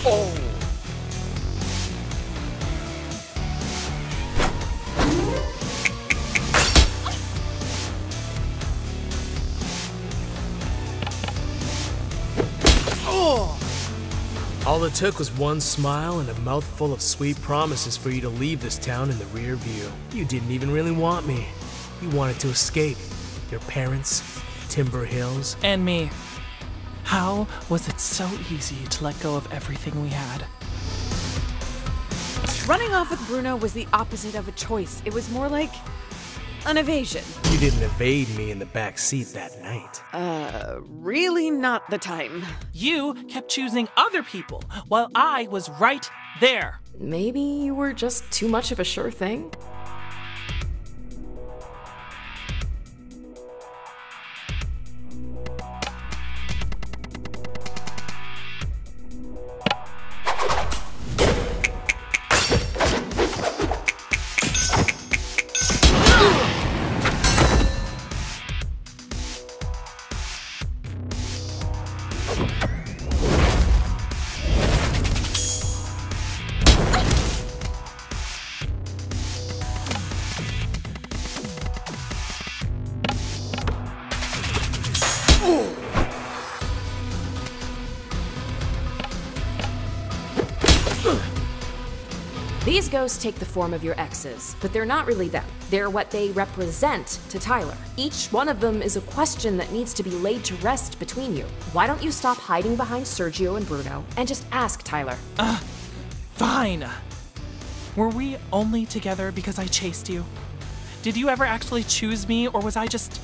Oh! All it took was one smile and a mouthful of sweet promises for you to leave this town in the rear view. You didn't even really want me. You wanted to escape. Your parents, Timber Hills. And me. How was it so easy to let go of everything we had? Running off with Bruno was the opposite of a choice. It was more like an evasion. You didn't evade me in the back seat that night. Really not the time. You kept choosing other people while I was right there. Maybe you were just too much of a sure thing? These ghosts take the form of your exes, but they're not really them. They're what they represent to Tyler. Each one of them is a question that needs to be laid to rest between you. Why don't you stop hiding behind Sergio and Bruno and just ask Tyler? Fine. Were we only together because I chased you? Did you ever actually choose me, or was I just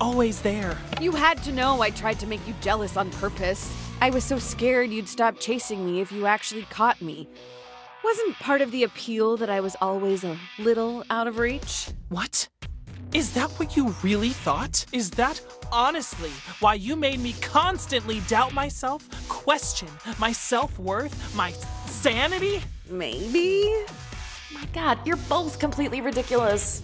always there? You had to know I tried to make you jealous on purpose. I was so scared you'd stop chasing me if you actually caught me. Wasn't part of the appeal that I was always a little out of reach? What? Is that what you really thought? Is that honestly why you made me constantly doubt myself, question my self-worth, my sanity? Maybe? My God, you're both completely ridiculous.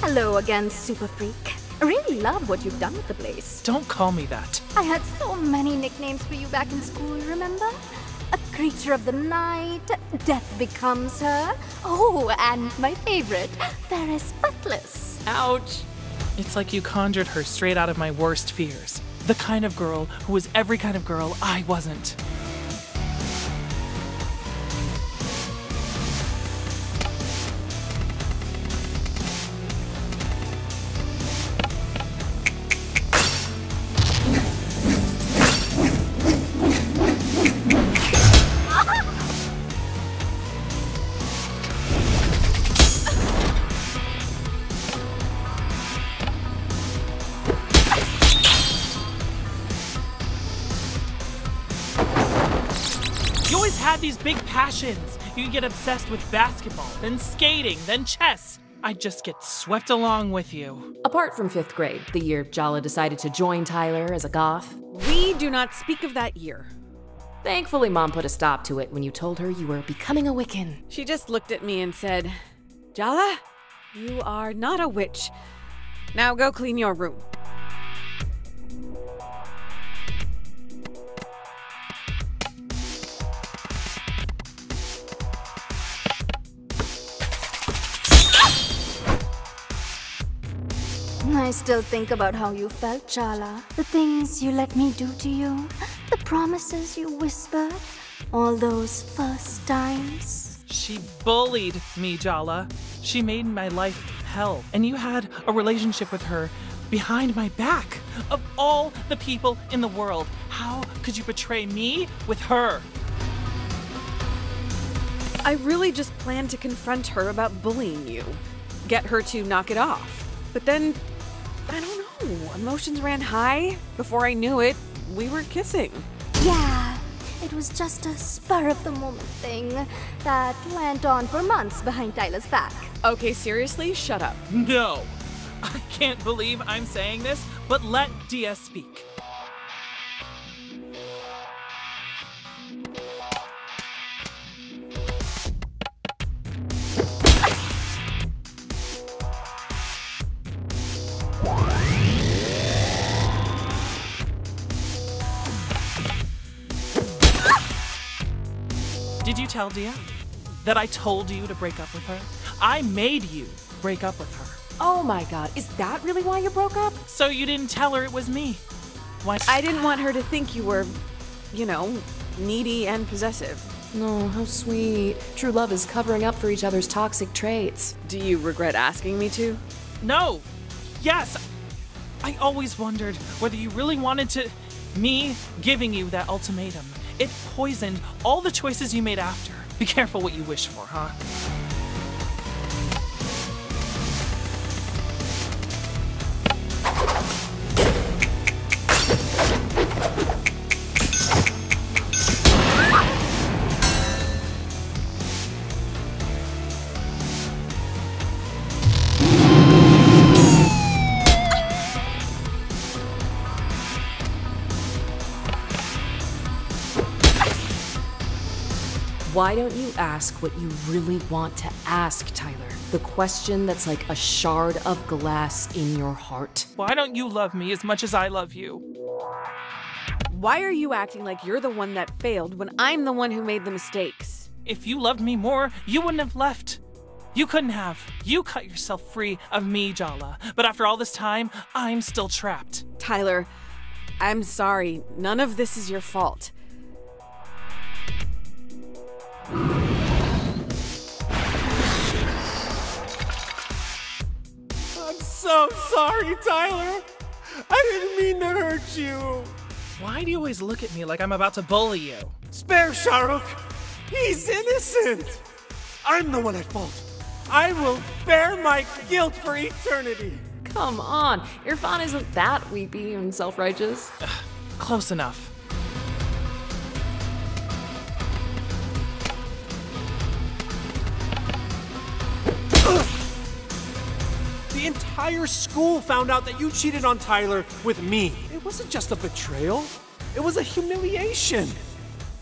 Hello again, Super Freak. I really love what you've done with the place. Don't call me that. I had so many nicknames for you back in school, remember? A creature of the night, Death Becomes Her. Oh, and my favorite, Ferris Buttless. Ouch. It's like you conjured her straight out of my worst fears. The kind of girl who was every kind of girl I wasn't. You always had these big passions. You get obsessed with basketball, then skating, then chess. I'd just get swept along with you. Apart from 5th grade, the year Jala decided to join Tyler as a goth. We do not speak of that year. Thankfully, Mom put a stop to it when you told her you were becoming a Wiccan. She just looked at me and said, Jala, you are not a witch. Now go clean your room. I still think about how you felt, Chala. The things you let me do to you. The promises you whispered. All those first times. She bullied me, Jala. She made my life hell. And you had a relationship with her behind my back. Of all the people in the world, how could you betray me with her? I really just planned to confront her about bullying you. Get her to knock it off. But then, I don't know, emotions ran high. Before I knew it, we were kissing. Yeah, it was just a spur-of-the-moment thing that went on for months behind Tyler's back. Okay, seriously, shut up. No. I can't believe I'm saying this, but let Dia speak. tell Dia that I told you to break up with her? I made you break up with her. Oh my god, is that really why you broke up? So you didn't tell her it was me. Why? I didn't want her to think you were, you know, needy and possessive. No, how sweet. True love is covering up for each other's toxic traits. Do you regret asking me to? No. Yes. I always wondered whether you really wanted to... Me giving you that ultimatum. It poisoned all the choices you made after. Be careful what you wish for, huh? Why don't you ask what you really want to ask, Tyler? The question that's like a shard of glass in your heart. Why don't you love me as much as I love you? Why are you acting like you're the one that failed when I'm the one who made the mistakes? If you loved me more, you wouldn't have left. You couldn't have. You cut yourself free of me, Jala. But after all this time, I'm still trapped. Tyler, I'm sorry. None of this is your fault. I'm so sorry, Tyler. I didn't mean to hurt you. Why do you always look at me like I'm about to bully you? Spare Shahrukh. He's innocent. I'm the one at fault. I will bear my guilt for eternity. Come on, Irfan isn't that weepy and self-righteous. Close enough. The entire school found out that you cheated on Tyler with me. It wasn't just a betrayal. It was a humiliation.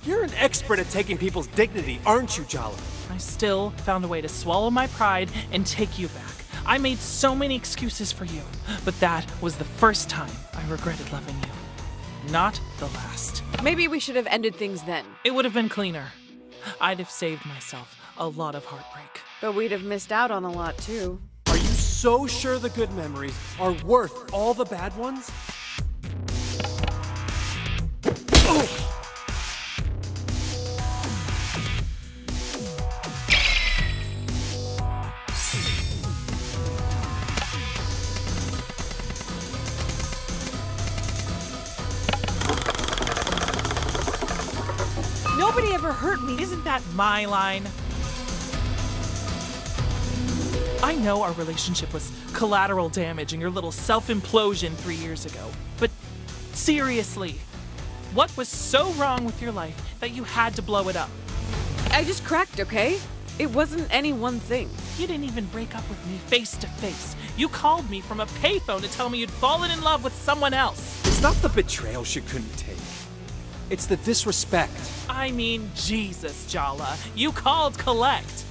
You're an expert at taking people's dignity, aren't you, Jala? I still found a way to swallow my pride and take you back. I made so many excuses for you, but that was the first time I regretted loving you. Not the last. Maybe we should have ended things then, It would have been cleaner. I'd have saved myself a lot of heartbreak. but we'd have missed out on a lot too. Are you so sure the good memories are worth all the bad ones? Nobody ever hurt me. Isn't that my line? I know our relationship was collateral damage in your little self-implosion 3 years ago, but seriously, what was so wrong with your life that you had to blow it up? I just cracked, okay? It wasn't any one thing. You didn't even break up with me face to face. You called me from a payphone to tell me you'd fallen in love with someone else. It's not the betrayal she couldn't take. It's the disrespect. I mean, Jesus, Jala. You called collect.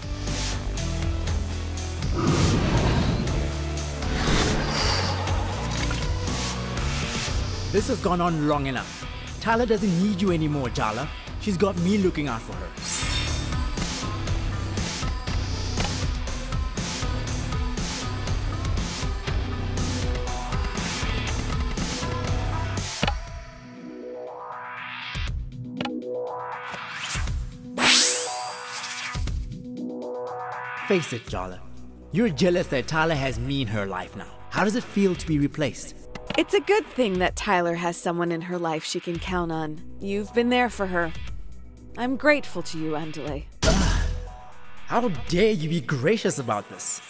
This has gone on long enough. Tyler doesn't need you anymore, Jala. She's got me looking out for her. Face it, Jala. You're jealous that Tyler has me in her life now. How does it feel to be replaced? It's a good thing that Tyler has someone in her life she can count on. You've been there for her. I'm grateful to you, Andale. How dare you be gracious about this?